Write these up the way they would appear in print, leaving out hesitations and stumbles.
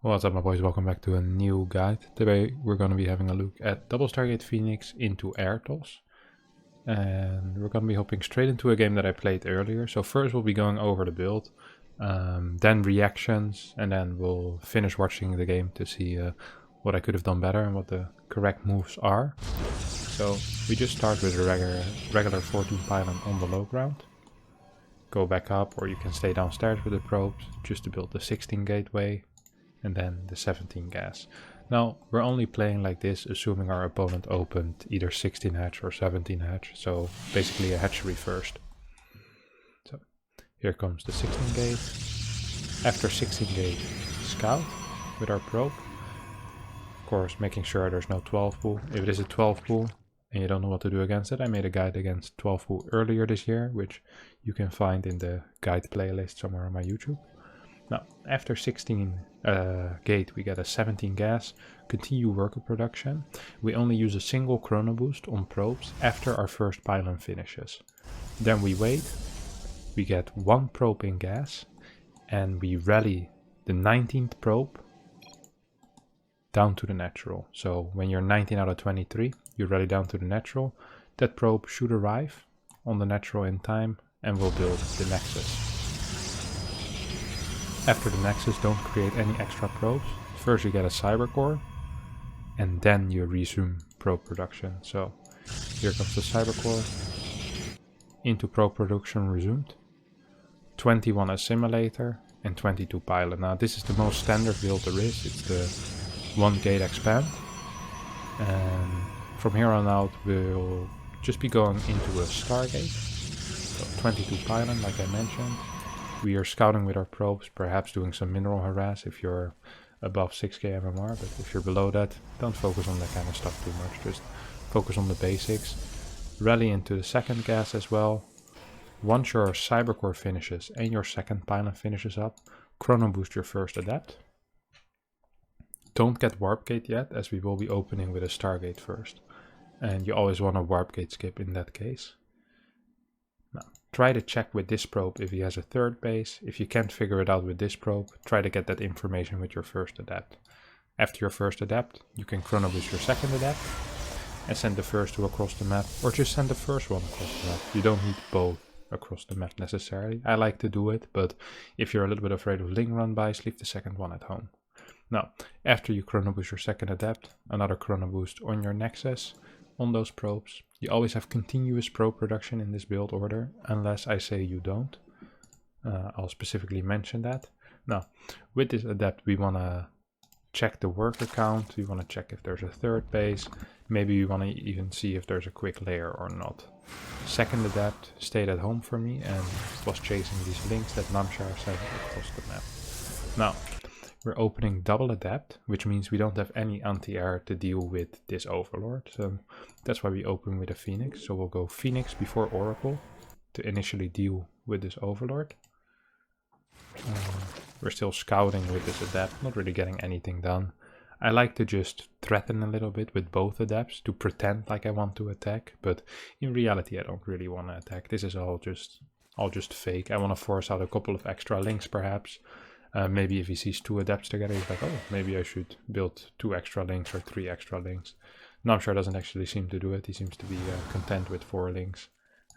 What's up my boys, welcome back to a new guide. Today we're going to be having a look at Double Stargate Phoenix into Airtoss. And we're going to be hopping straight into a game that I played earlier. So first we'll be going over the build, then reactions, and then we'll finish watching the game to see what I could have done better and what the correct moves are. So we just start with a regular 14 pylon on the low ground. Go back up, or you can stay downstairs with the probes just to build the 16 gateway. And then the 17 gas. Now we're only playing like this assuming our opponent opened either 16 hatch or 17 hatch, so basically a hatchery first. So here comes the 16 gate. After 16 gate, scout with our probe. Of course making sure there's no 12 pool. If it is a 12 pool and you don't know what to do against it, I made a guide against 12 pool earlier this year, which you can find in the guide playlist somewhere on my YouTube. Now, after 16 gate, we get a 17 gas, continue worker production. We only use a single chrono boost on probes after our first pylon finishes. Then we wait, we get one probe in gas, and we rally the 19th probe down to the natural. So when you're 19 out of 23, you rally down to the natural. That probe should arrive on the natural in time, and we'll build the nexus. After the nexus, don't create any extra probes. First you get a cyber core, and then you resume probe production. So here comes the cyber core, into probe production resumed. 21 assimilator and 22 pylon. Now this is the most standard build there is. It's the 1 gate expand. And from here on out we'll just be going into a Stargate. So 22 pylon like I mentioned. We are scouting with our probes, perhaps doing some mineral harass if you're above 6k MMR, but if you're below that, don't focus on that kind of stuff too much, just focus on the basics. Rally into the second gas as well. Once your cyber core finishes and your second pylon finishes up, chrono boost your first adept. Don't get warp gate yet, as we will be opening with a Stargate first, and you always want a warp gate skip in that case. Now, try to check with this probe if he has a third base. If you can't figure it out with this probe, try to get that information with your first adept. After your first adept, you can chrono boost your second adept and send the first two across the map, or just send the first one across the map. You don't need both across the map necessarily. I like to do it, but if you're a little bit afraid of ling run bys, leave the second one at home. Now, after you chrono boost your second adept, another chrono boost on your nexus on those probes. You always have continuous probe production in this build order, unless I say you don't. I'll specifically mention that. Now, with this adept, we want to check the worker count. We want to check if there's a third base. Maybe we want to even see if there's a quick layer or not. Second adept stayed at home for me and was chasing these links that Namshar sent across the map. Now, we're opening double adept, which means we don't have any anti-air to deal with this overlord. So that's why we open with a Phoenix. So we'll go Phoenix before Oracle to initially deal with this overlord. We're still scouting with this adept, not really getting anything done. I like to just threaten a little bit with both adepts to pretend like I want to attack, but in reality I don't really want to attack. This is all just fake. I want to force out a couple of extra links perhaps. Maybe if he sees two adepts together, he's like, oh, maybe I should build 2 extra links or 3 extra links. Namshar doesn't actually seem to do it. He seems to be content with 4 links.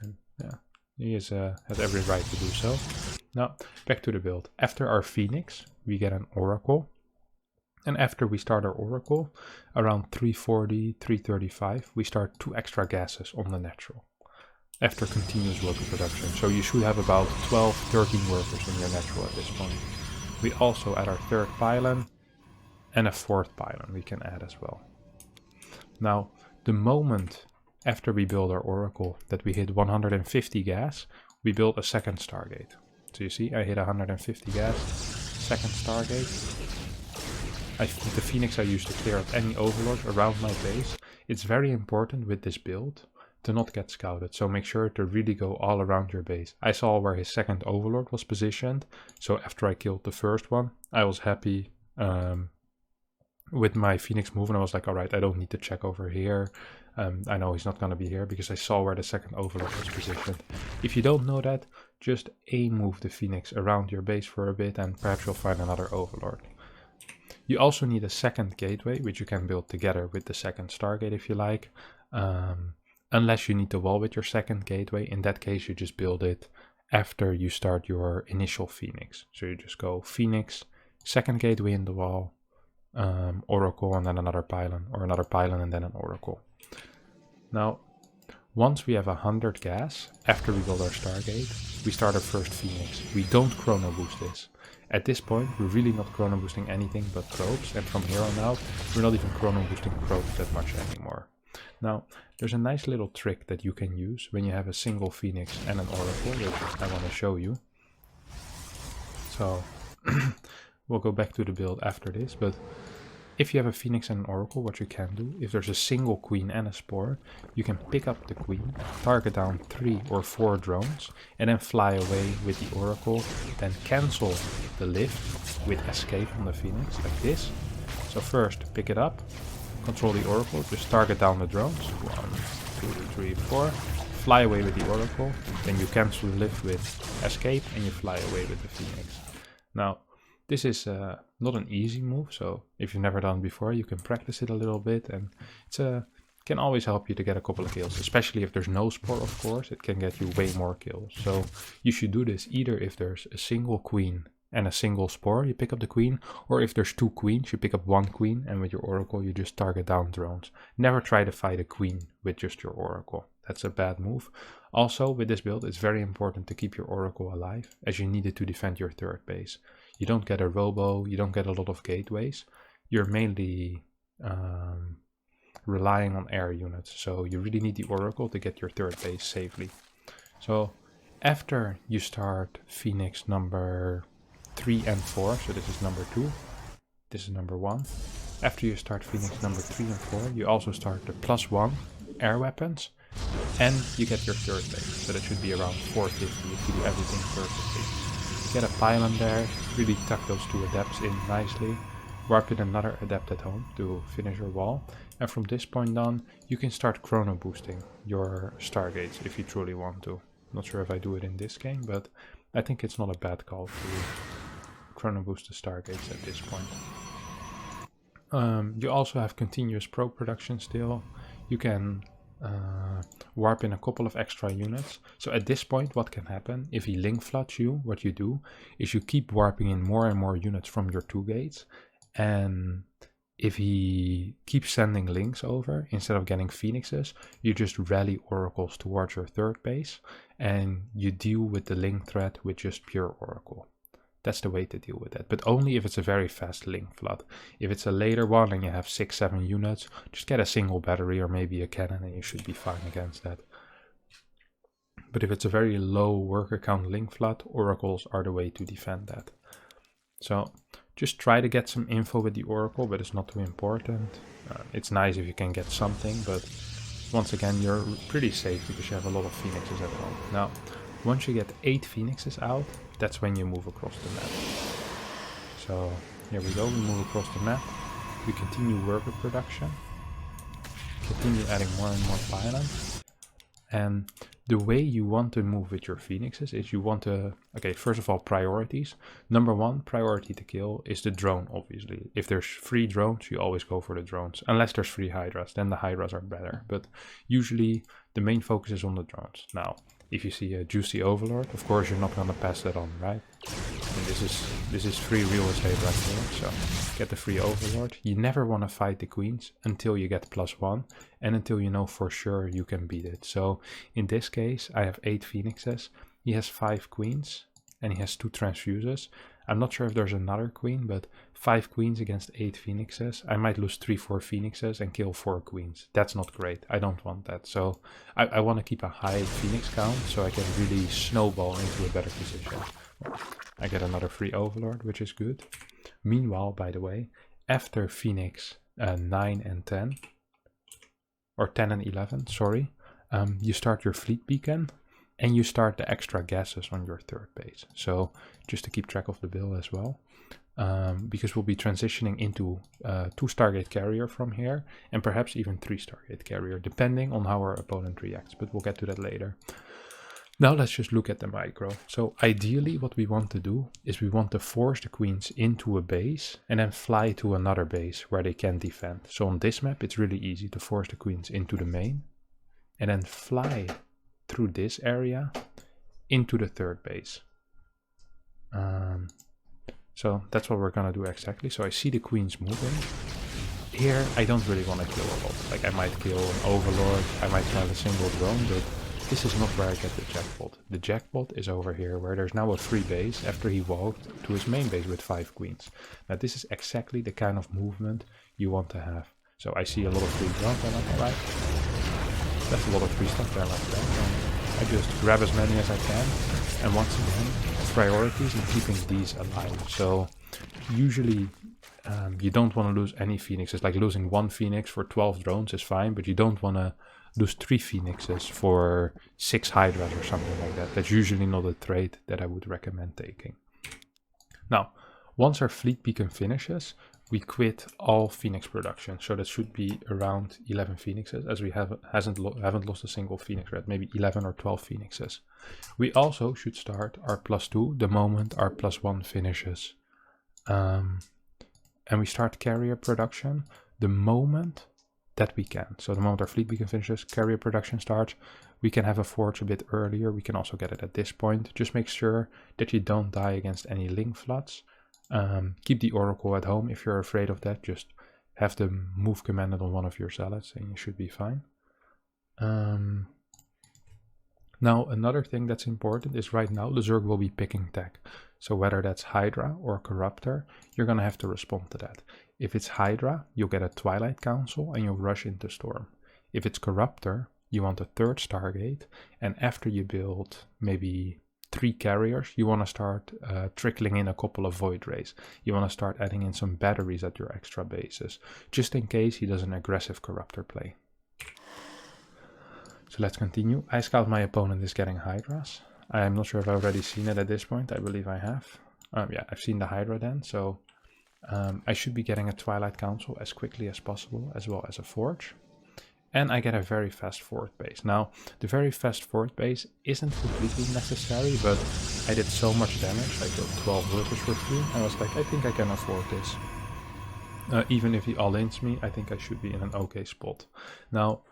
And yeah, he has every right to do so. Now, back to the build. After our Phoenix, we get an Oracle. And after we start our Oracle, around 340, 335, we start 2 extra gases on the natural. After continuous worker production. So you should have about 12, 13 workers in your natural at this point. We also add our third pylon and a fourth pylon we can add as well. Now, the moment after we build our Oracle that we hit 150 gas, we build a second Stargate. So you see, I hit 150 gas, second Stargate. The Phoenix I use to clear out any overlords around my base. It's very important with this build to not get scouted, so make sure to really go all around your base. I saw where his second overlord was positioned, so after I killed the first one, I was happy with my Phoenix move, and I was like, alright, I don't need to check over here. I know he's not going to be here because I saw where the second overlord was positioned. If you don't know that, just move the Phoenix around your base for a bit and perhaps you'll find another overlord. You also need a second gateway, which you can build together with the second Stargate if you like. Unless you need the wall with your second gateway. In that case, you just build it after you start your initial Phoenix. So you just go Phoenix, second gateway in the wall, Oracle, and then another pylon, or another pylon and then an Oracle. Now, once we have 100 gas, after we build our Stargate, we start our first Phoenix. We don't chrono boost this. At this point, we're really not chrono boosting anything but probes, and from here on out, we're not even chrono boosting probes that much anymore. Now, there's a nice little trick that you can use when you have a single Phoenix and an Oracle, which I want to show you. So, we'll go back to the build after this, but if you have a Phoenix and an Oracle, what you can do, if there's a single Queen and a Spore, you can pick up the Queen, target down 3 or 4 drones, and then fly away with the Oracle, then cancel the lift with escape on the Phoenix, like this. So first, pick it up, control the Oracle, just target down the drones, 1, 2, 3, 4, fly away with the Oracle, then you cancel the lift with escape, and you fly away with the Phoenix. Now, this is not an easy move, so if you've never done it before, you can practice it a little bit, and it can always help you to get a couple of kills, especially if there's no Spore, of course, it can get you way more kills. So you should do this either if there's a single Queen and a single Spore, you pick up the Queen, or if there's 2 Queens, you pick up 1 Queen, and with your Oracle, you just target down drones. Never try to fight a Queen with just your Oracle. That's a bad move. Also, with this build, it's very important to keep your Oracle alive, as you need it to defend your third base. You don't get a robo, you don't get a lot of gateways. You're mainly relying on air units, so you really need the Oracle to get your third base safely. So after you start Phoenix number 3 and 4, so this is number 2, this is number 1. After you start Phoenix number 3 and 4, you also start the +1 air weapons, and you get your third base, so that should be around 450 if you do everything perfectly. Get a pylon there, really tuck those 2 adepts in nicely, warp in another adept at home to finish your wall, and from this point on, you can start chrono boosting your Stargates if you truly want to. Not sure if I do it in this game, but I think it's not a bad call to chrono boost the Stargates at this point. You also have continuous probe production still. You can warp in a couple of extra units. So at this point, what can happen, if he link floods you, what you do is you keep warping in more and more units from your 2 gates, and if he keeps sending links over, instead of getting Phoenixes, you just rally Oracles towards your third base, and you deal with the link threat with just pure Oracle. That's the way to deal with that, but only if it's a very fast link flood. If it's a later one and you have 6-7 units, just get a single battery or maybe a cannon and you should be fine against that. But if it's a very low worker count link flood, Oracles are the way to defend that. So just try to get some info with the Oracle, but it's not too important. It's nice if you can get something, but once again, you're pretty safe because you have a lot of Phoenixes at home. Now, once you get 8 Phoenixes out, that's when you move across the map. So here we go, we move across the map. We continue worker production. Continue adding more and more pylons. And the way you want to move with your Phoenixes is you want to, okay, first of all, priorities. Number 1 priority to kill is the drone, obviously. If there's free drones, you always go for the drones. Unless there's free Hydras, then the Hydras are better. But usually the main focus is on the drones. Now, if you see a juicy Overlord, of course you're not gonna pass that on, right? And this is free real estate right here, so get the free Overlord. You never want to fight the Queens until you get +1 and until you know for sure you can beat it. So in this case, I have 8 Phoenixes, he has 5 Queens, and he has 2 Transfuses. I'm not sure if there's another Queen, but 5 Queens against 8 Phoenixes. I might lose 3-4 Phoenixes and kill 4 Queens. That's not great. I don't want that. So I want to keep a high Phoenix count so I can really snowball into a better position. I get another free Overlord, which is good. Meanwhile, by the way, after Phoenix 9 and 10, or 10 and 11, sorry, you start your fleet beacon. And you start the extra gases on your third base. So just to keep track of the bill as well. Because we'll be transitioning into 2 Stargate carrier from here. And perhaps even 3 Stargate carrier, depending on how our opponent reacts. But we'll get to that later. Now let's just look at the micro. So ideally what we want to do is we want to force the queens into a base and then fly to another base where they can defend. So on this map it's really easy to force the queens into the main and then fly through this area into the third base. So that's what we're gonna do exactly. So I see the queens moving. Here I don't really want to kill a lot. Like I might kill an overlord, I might kill a single drone, but this is not where I get the jackpot. The jackpot is over here, where there's now a free base after he walked to his main base with 5 queens. Now this is exactly the kind of movement you want to have. So I see a lot of free drones, and I'm like, that's a lot of free stuff there like that. And I just grab as many as I can, and once again, priorities in keeping these alive. So usually you don't want to lose any phoenixes. Like losing 1 phoenix for 12 drones is fine, but you don't want to lose 3 phoenixes for 6 hydras or something like that. That's usually not a trade that I would recommend taking. Now, once our fleet beacon finishes, we quit all phoenix production. So that should be around 11 phoenixes, as we haven't lost a single phoenix yet, maybe 11 or 12 phoenixes. We also should start our +2 the moment our +1 finishes. And we start carrier production the moment that we can. So the moment our fleet beacon finishes, carrier production starts. We can have a forge a bit earlier. We can also get it at this point. Just make sure that you don't die against any link floods. Keep the oracle at home if you're afraid of that. Just have the move commanded on one of your zealots and you should be fine. Now another thing that's important is right now the Zerg will be picking tech. So whether that's Hydra or Corruptor, you're gonna have to respond to that. If it's Hydra, you'll get a Twilight Council and you'll rush into Storm. If it's Corruptor, you want a 3rd Stargate, and after you build maybe 3 carriers, you want to start trickling in a couple of Void Rays. You want to start adding in some batteries at your extra bases, just in case he does an aggressive Corruptor play. So let's continue. I scout my opponent is getting Hydras. I'm not sure if I've already seen it at this point. I believe I have. Yeah, I've seen the Hydra then. So I should be getting a Twilight Council as quickly as possible, as well as a Forge. And I get a very fast forward base. Now, the very fast forward base isn't completely necessary, but I did so much damage. I killed 12 workers for free. I was like, I think I can afford this. Even if he all-ins me, I think I should be in an okay spot. Now,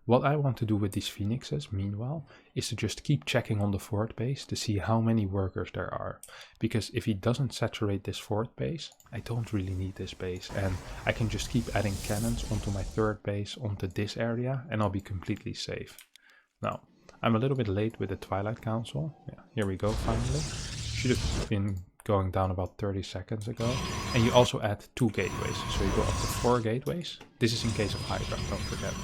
what I want to do with these phoenixes, meanwhile, is to just keep checking on the forward base to see how many workers there are. Because if he doesn't saturate this forward base, I don't really need this base. And I can just keep adding cannons onto my 3rd base, onto this area, and I'll be completely safe. Now, I'm a little bit late with the Twilight Council. Yeah, here we go, finally. Should have been going down about 30 seconds ago. And you also add 2 gateways. So you go up to 4 gateways. This is in case of Hydra, don't forget.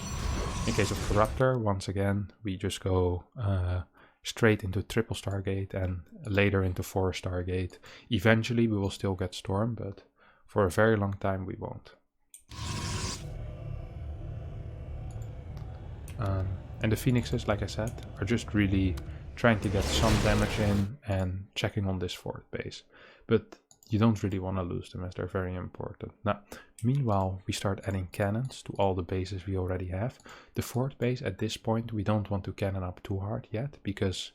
In case of Corruptor, once again, we just go straight into triple Stargate and later into 4 Stargate. Eventually we will still get Storm, but for a very long time we won't. And the Phoenixes, like I said, are just really trying to get some damage in and checking on this forward base. But you don't really want to lose them as they're very important. Now, meanwhile, we start adding cannons to all the bases we already have. The forward base at this point, we don't want to cannon up too hard yet, because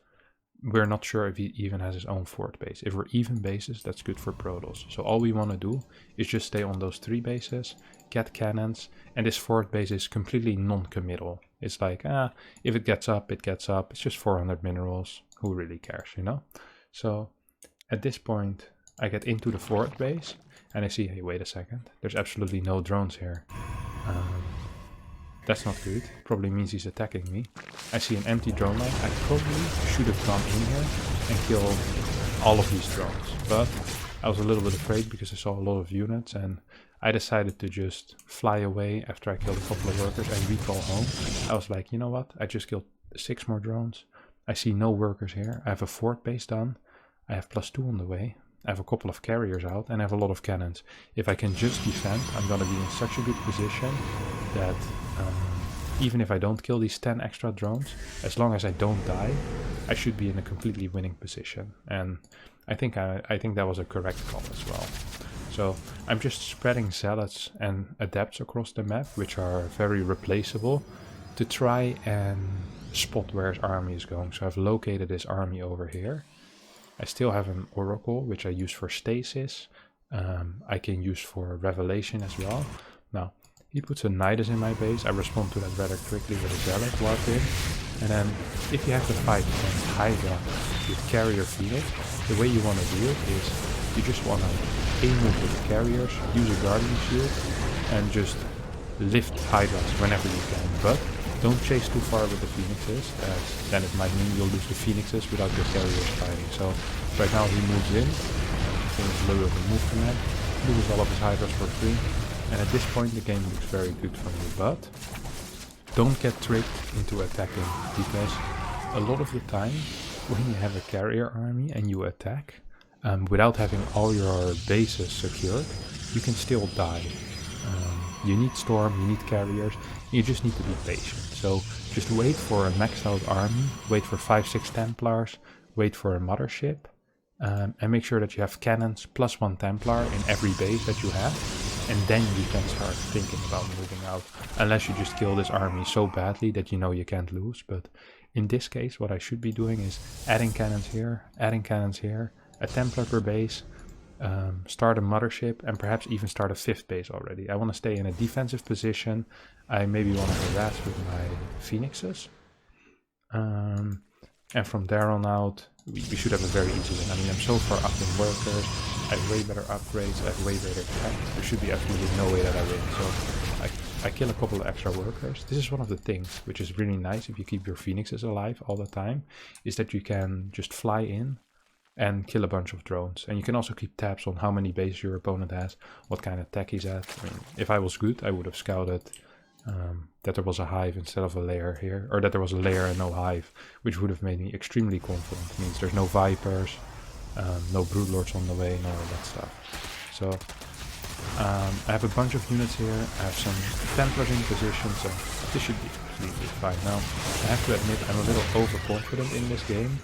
we're not sure if he even has his own forward base. If we're even bases, that's good for Protoss. So all we want to do is just stay on those 3 bases, get cannons, and this forward base is completely non-committal. It's like, if it gets up, it gets up. It's just 400 minerals. Who really cares, you know? So at this point, I get into the forward base and I see, hey, wait a second, there's absolutely no drones here. That's not good. Probably means he's attacking me. I see an empty drone line. I probably should have gone in here and killed all of these drones. But I was a little bit afraid because I saw a lot of units and I decided to just fly away after I killed a couple of workers and recall home. I was like, you know what? I just killed 6 more drones. I see no workers here. I have a forward base done. I have +2 on the way. I have a couple of carriers out and I have a lot of cannons. If I can just defend, I'm going to be in such a good position that even if I don't kill these 10 extra drones, as long as I don't die, I should be in a completely winning position. And I think that was a correct call as well. So I'm just spreading zealots and adepts across the map, which are very replaceable, to try and spot where his army is going. So I've located his army over here. I still have an oracle, which I use for stasis. I can use for revelation as well. Now, he puts a Nidus in my base. I respond to that rather quickly with a Zealot warp in. And then, if you have to fight against Hydra with Carrier Phoenix, the way you want to do it is you just want to aim with the carriers, use a Guardian Shield, and just lift Hydras whenever you can. But don't chase too far with the Phoenixes, as then it might mean you'll lose the Phoenixes without your carriers fighting. So right now he moves in, I think it's a little bit of a move command, loses all of his Hydras for free, and at this point the game looks very good for me. But don't get tricked into attacking, because a lot of the time when you have a carrier army and you attack, without having all your bases secured, you can still die. You need Storm, you need carriers, you just need to be patient. So just wait for a maxed out army, wait for 5-6 Templars, wait for a mothership, and make sure that you have cannons plus 1 Templar in every base that you have, and then you can start thinking about moving out. Unless you just kill this army so badly that you know you can't lose. But in this case, what I should be doing is adding cannons here, a Templar per base, start a mothership, and perhaps even start a 5th base already. I want to stay in a defensive position. I maybe want to harass with my Phoenixes. And from there on out, we should have a very easy win. I mean, I'm so far up in workers, I have way better upgrades, I have way better tech. There should be absolutely no way that I win. So I kill a couple of extra workers. This is one of the things which is really nice if you keep your Phoenixes alive all the time, is that you can just fly in and kill a bunch of drones. And you can also keep tabs on how many bases your opponent has, what kind of tech he's at. I mean, if I was good, I would have scouted that there was a hive instead of a lair here, or that there was a lair and no hive, which would have made me extremely confident. It means there's no Vipers, no Broodlords on the way, and all of that stuff. So I have a bunch of units here, I have some Templars in position, so this should be completely fine. Now, I have to admit I'm a little overconfident in this game,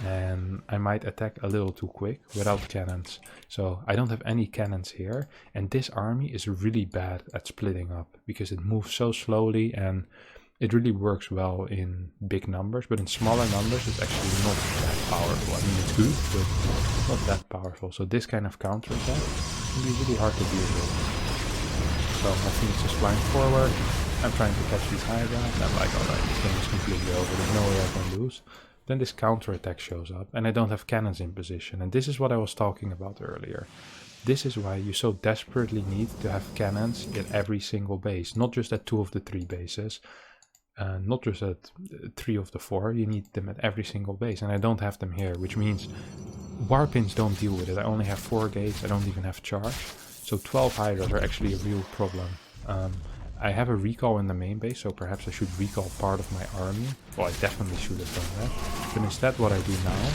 and I might attack a little too quick without cannons. So I don't have any cannons here, and this army is really bad at splitting up because it moves so slowly, and it really works well in big numbers, but in smaller numbers it's actually not that powerful. I mean, it's good, but not that powerful. So this kind of counterattack can be really hard to deal with. So my Phoenix is flying forward, I'm trying to catch these Hydra, and I'm like, alright, this game is completely over, there's no way I can lose. Then this counterattack shows up, and I don't have cannons in position, and this is what I was talking about earlier. This is why you so desperately need to have cannons in every single base, not just at 2 of the 3 bases, not just at 3 of the 4, you need them at every single base, and I don't have them here, which means Warpins don't deal with it. I only have 4 gates, I don't even have charge, so 12 Hydras are actually a real problem. I have a recall in the main base, so perhaps I should recall part of my army. Well, I definitely should have done that. But instead what I do now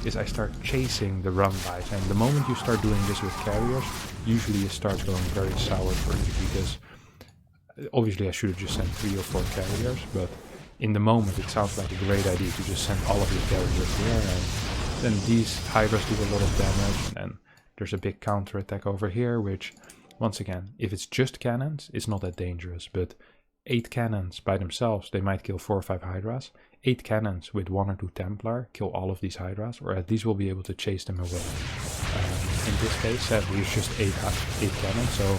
is I start chasing the run-bys. And the moment you start doing this with carriers, usually it starts going very sour for you, because obviously I should have just sent 3 or 4 carriers, but in the moment it sounds like a great idea to just send all of your carriers here, and then these Hydras do a lot of damage, and then there's a big counter-attack over here, which, once again, if it's just cannons, it's not that dangerous, but 8 cannons by themselves, they might kill 4 or 5 Hydras. 8 cannons with 1 or 2 Templar kill all of these Hydras, or at least we'll be able to chase them away. In this case, sadly, it's just 8 cannons, so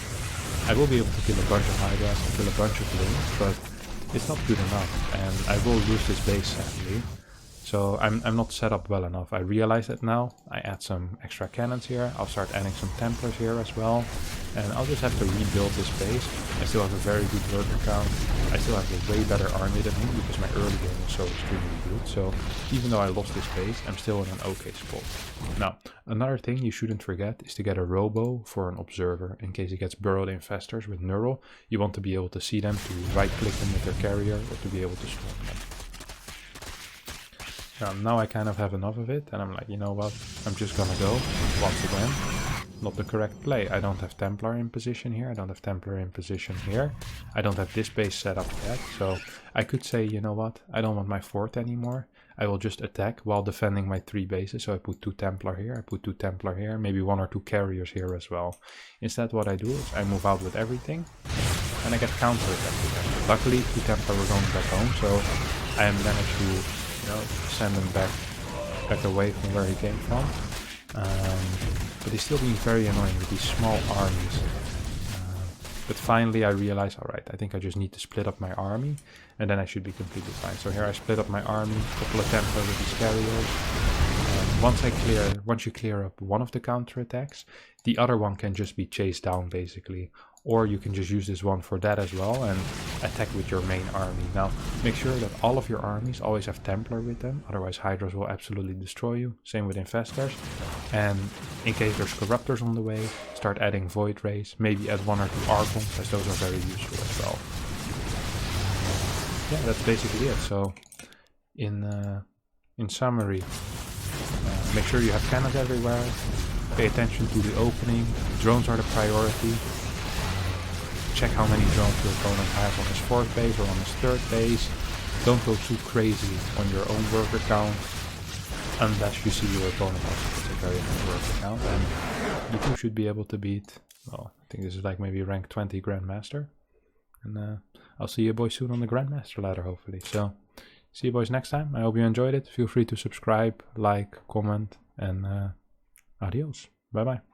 I will be able to kill a bunch of Hydras and kill a bunch of Lings, but it's not good enough, and I will lose this base, sadly. So I'm not set up well enough. I realize that now. I add some extra cannons here. I'll start adding some Templars here as well. And I'll just have to rebuild this base. I still have a very good worker count. I still have a way better army than him because my early game was so extremely good. So even though I lost this base, I'm still in an okay spot. Now, another thing you shouldn't forget is to get a robo for an observer. In case it gets burrowed infestors with Neural, you want to be able to see them, to right click them with their carrier, or to be able to storm them. Now I kind of have enough of it, and I'm like, you know what, I'm just gonna go, once again, not the correct play. I don't have Templar in position here, I don't have Templar in position here, I don't have this base set up yet, so I could say, you know what, I don't want my 4th anymore, I will just attack while defending my 3 bases, so I put 2 Templar here, I put 2 Templar here, maybe 1 or 2 carriers here as well. Instead what I do is I move out with everything, and I get counter-attacked with them. Luckily 2 Templar were going back home, so I managed to, you know, send him back away from where he came from. But he's still being very annoying with these small armies. But finally I realized, alright, I think I just need to split up my army, and then I should be completely fine. So here I split up my army, a couple of Templar with these carriers. Once you clear up one of the counterattacks, the other one can just be chased down basically. Or you can just use this one for that as well and attack with your main army. Now, make sure that all of your armies always have Templar with them, otherwise Hydras will absolutely destroy you. Same with Infestors. And in case there's Corruptors on the way, start adding Void Rays, maybe add 1 or 2 Archons, as those are very useful as well. Yeah, that's basically it. So, in summary, make sure you have cannons everywhere, pay attention to the opening, drones are the priority. Check how many drones your opponent has on his 4th base or on his 3rd base. Don't go too crazy on your own worker count, unless you see your opponent also puts a very high worker count, and you two should be able to beat, well, I think this is like maybe rank 20 Grandmaster. And I'll see you boys soon on the Grandmaster ladder, hopefully. So, see you boys next time. I hope you enjoyed it. Feel free to subscribe, like, comment, and adios. Bye bye.